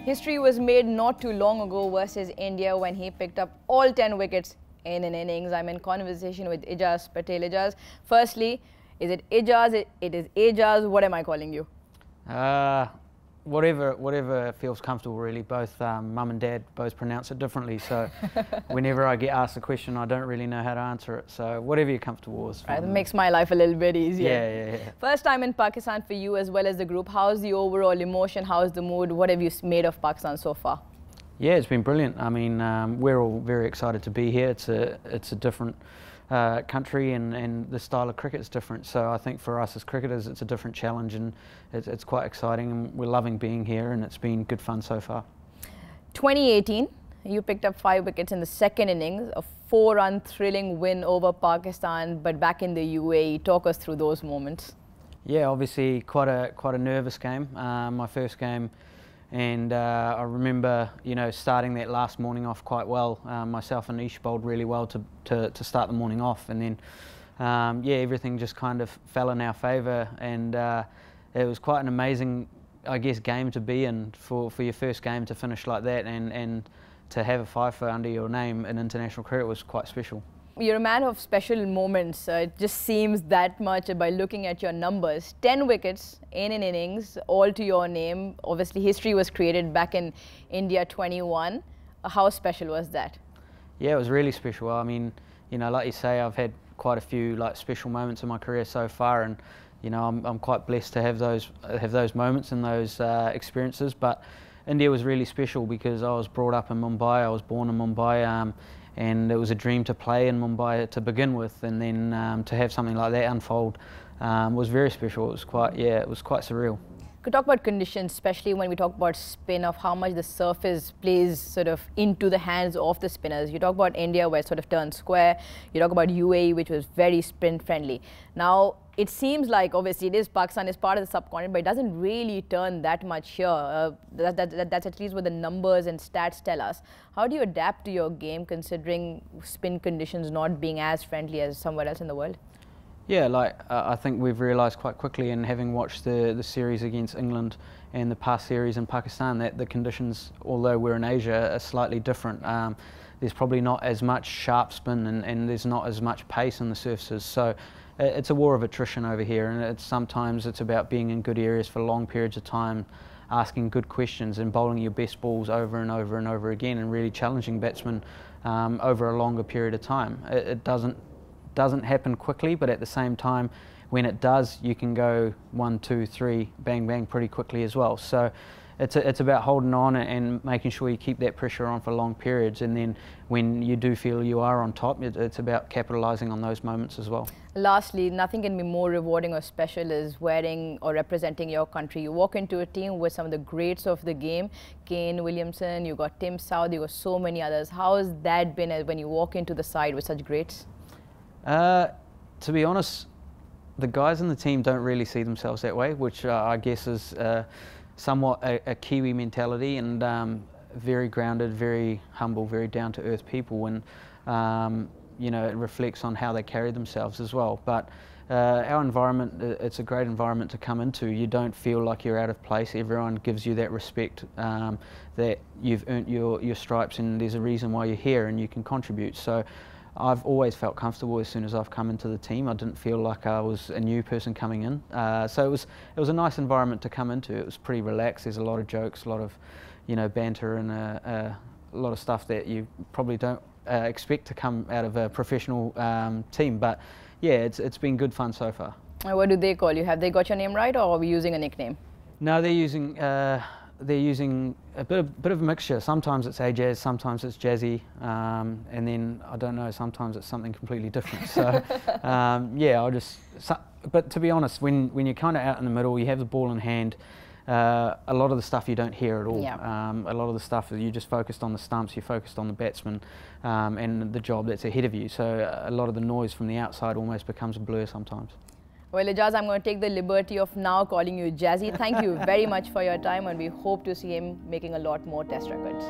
History was made not too long ago versus India when he picked up all 10 wickets in an innings. I'm in conversation with Ajaz Patel. Ajaz, firstly, is it Ajaz? It is Ajaz. What am I calling you? Whatever feels comfortable, really. Both mum and dad both pronounce it differently, so whenever I get asked a question, I don't really know how to answer it. So whatever you're comfortable with. Right, it makes my life a little bit easier. Yeah. First time in Pakistan for you as well as the group. How's the overall emotion? How's the mood? What have you made of Pakistan so far? Yeah, it's been brilliant. I mean, we're all very excited to be here. It's a different country, and the style of cricket is different. So I think for us as cricketers, it's a different challenge, and it's quite exciting. And we're loving being here, and it's been good fun so far. 2018, you picked up 5 wickets in the second innings, a 4-run thrilling win over Pakistan, but back in the UAE. Talk us through those moments. Yeah, obviously quite a nervous game. My first game. And I remember, starting that last morning off quite well. Myself and Ish bowled really well to start the morning off, and then everything just kind of fell in our favour, and it was quite an amazing, I guess, game to be in for your first game to finish like that, and to have a 5 under your name in international cricket was quite special. You're a man of special moments. It just seems that much by looking at your numbers. 10 wickets in an innings, all to your name. Obviously, history was created back in India 21. How special was that? Yeah, it was really special. I mean, like you say, I've had quite a few special moments in my career so far, and I'm quite blessed to have those moments and those experiences. But India was really special because I was brought up in Mumbai. I was born in Mumbai. And it was a dream to play in Mumbai to begin with, and then to have something like that unfold was very special. It was quite surreal. Could talk about conditions, especially when we talk about spin, of how much the surface plays sort of into the hands of the spinners. You talk about India, where it sort of turned square. You talk about UAE, which was very spin friendly. Now, it seems like, obviously, Pakistan is part of the subcontinent, but it doesn't really turn that much here. That's at least what the numbers and stats tell us. How do you adapt to your game, considering spin conditions not being as friendly as somewhere else in the world? Yeah, I think we've realised quite quickly, and having watched the series against England and the past series in Pakistan, that the conditions, although we're in Asia, are slightly different. There's probably not as much sharp spin, and there's not as much pace in the surfaces. So it's a war of attrition over here, and sometimes it's about being in good areas for long periods of time, asking good questions and bowling your best balls over and over and over again, and really challenging batsmen over a longer period of time. It doesn't happen quickly, but at the same time, when it does, you can go 1, 2, 3, bang, bang pretty quickly as well. So it's about holding on and making sure you keep that pressure on for long periods, and then when you do feel you are on top, it's about capitalising on those moments as well. Lastly, nothing can be more rewarding or special as wearing or representing your country. You walk into a team with some of the greats of the game, Kane Williamson, you got Tim South, you got so many others. How has that been when you walk into the side with such greats? To be honest, the guys in the team don't really see themselves that way, which I guess is somewhat a Kiwi mentality, and very grounded, very humble, very down-to-earth people, and it reflects on how they carry themselves as well. But our environment, it's a great environment to come into. You don't feel like you're out of place. Everyone gives you that respect, that you've earned your stripes, and there's a reason why you're here and you can contribute. So I've always felt comfortable as soon as I've come into the team. I didn't feel like I was a new person coming in. So it was a nice environment to come into. It was pretty relaxed. There's a lot of jokes, a lot of banter, and a lot of stuff that you probably don't expect to come out of a professional team. But yeah, it's been good fun so far. What do they call you? Have they got your name right, or are we using a nickname? No, they're using a bit of a mixture. Sometimes it's Ajaz, sometimes it's Jazzy, and then I don't know, sometimes it's something completely different. So but to be honest, when you're kind of out in the middle, you have the ball in hand, a lot of the stuff you don't hear at all. Yeah. A lot of the stuff, you're just focused on the stumps, you're focused on the batsman and the job that's ahead of you. So a lot of the noise from the outside almost becomes a blur sometimes. Well, Ajaz, I'm going to take the liberty of now calling you Jazzy. Thank you very much for your time, and we hope to see him making a lot more test records.